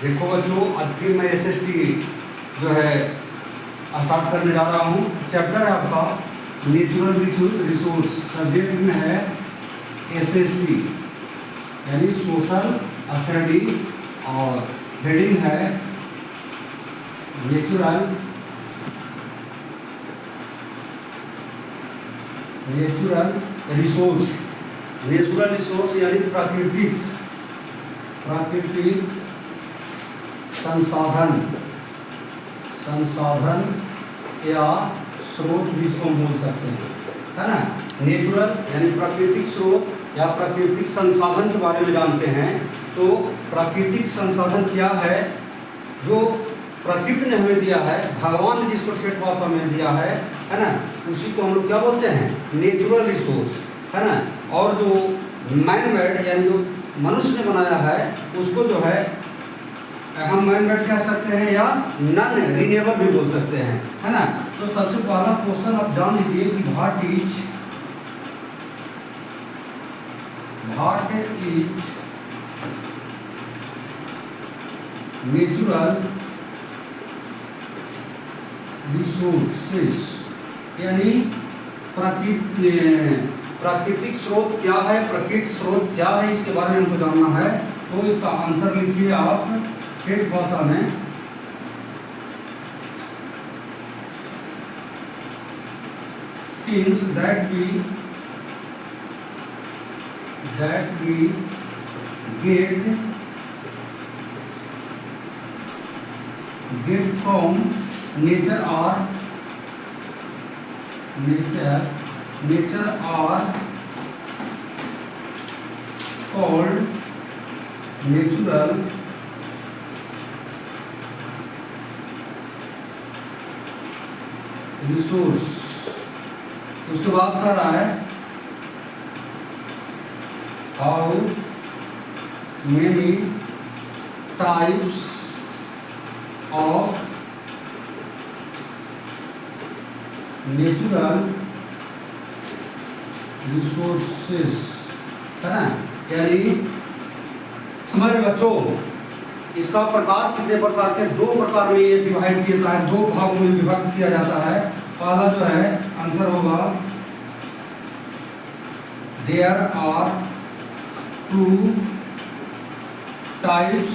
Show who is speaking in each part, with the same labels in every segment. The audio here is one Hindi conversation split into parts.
Speaker 1: देखो बच्चों, आज फिर मैं एसएसटी जो है स्टार्ट करने जा रहा हूँ। चैप्टर है आपका नेचुरल रिसोर्स, सब्जेक्ट में है एसएसटी यानी सोशल स्टडी, और हेडिंग है नेचुरल रिसोर्स। नेचुरल रिसोर्स यानी प्राकृतिक संसाधन या स्रोत भी इसको हम बोल सकते हैं, है ना। नेचुरल यानी प्राकृतिक स्रोत या प्राकृतिक संसाधन के बारे में जानते हैं। तो प्राकृतिक संसाधन क्या है? जो प्रकृति ने हमें दिया है, भगवान ने जिसको ठेठ भाषा में दिया है ना, उसी को हम लोग क्या बोलते हैं? नेचुरल रिसोर्स, है ना। और जो मैन मेड यानी जो मनुष्य ने बनाया है उसको जो है हम मैन मेड कह सकते हैं या नॉन रिन्यूएबल भी बोल सकते हैं, है ना। तो सबसे पहला क्वेश्चन आप जान लीजिए कि व्हाट इज नेचुरल रिसोर्सेस यानी प्राकृतिक स्रोत क्या है, प्राकृतिक स्रोत क्या है, इसके बारे में हमको जानना है। तो इसका आंसर लिखिए आप ठेठ भाषा में। Things that we get from nature are called natural resource. उसके बाद कर रहा है how many types of natural resources, है ना। यानी समझ रहे बच्चों, इसका प्रकार कितने प्रकार के? दो प्रकार में ये डिवाइड किया जाता है, दो भागों में विभक्त किया जाता है। पहला जो है आंसर होगा there are 2 types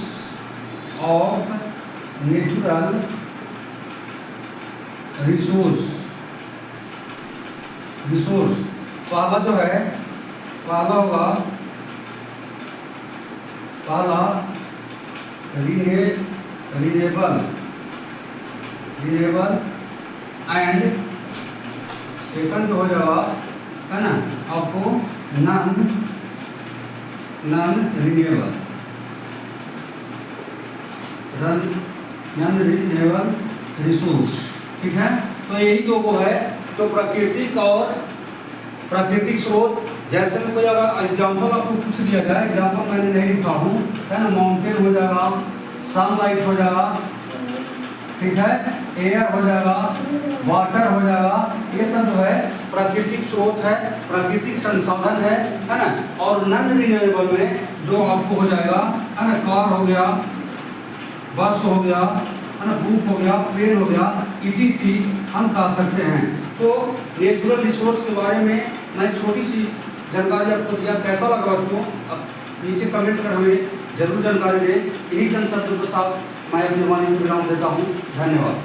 Speaker 1: of natural resource. पहला जो है पहला होगा रिन्यूएबल एंड सेकंड हो जाएगा, है ना, आपको नॉन रिन्यूएबल रिसोर्स। ठीक है, तो यही तो वो है। तो प्राकृतिक और प्राकृतिक स्रोत, जैसे में कोई अगर एग्जाम्पल आपको पूछ दिया जाए, एग्जाम्पल मैंने नहीं लिखा हूँ, है ना, माउंटेन हो जाएगा, सनलाइट हो जाएगा, ठीक है, एयर हो जाएगा, वाटर हो जाएगा, ये सब जो है प्राकृतिक स्रोत है, प्राकृतिक संसाधन है ना। और नॉन रिन्यूएबल में जो आपको हो जाएगा, है ना, कार हो गया, बस हो गया, है ना, बुक हो गया, प्लेन हो गया, ETC हम कह सकते हैं। तो नेचुरल रिसोर्स के बारे में मैं छोटी सी जानकारी आपको दिया। कैसा लगा बच्चों? अब नीचे कमेंट कर हमें जरूर जानकारी दें। इन्हीं चंद शब्दों के साथ मैं अपनी वाणी को विराम देता हूँ। धन्यवाद।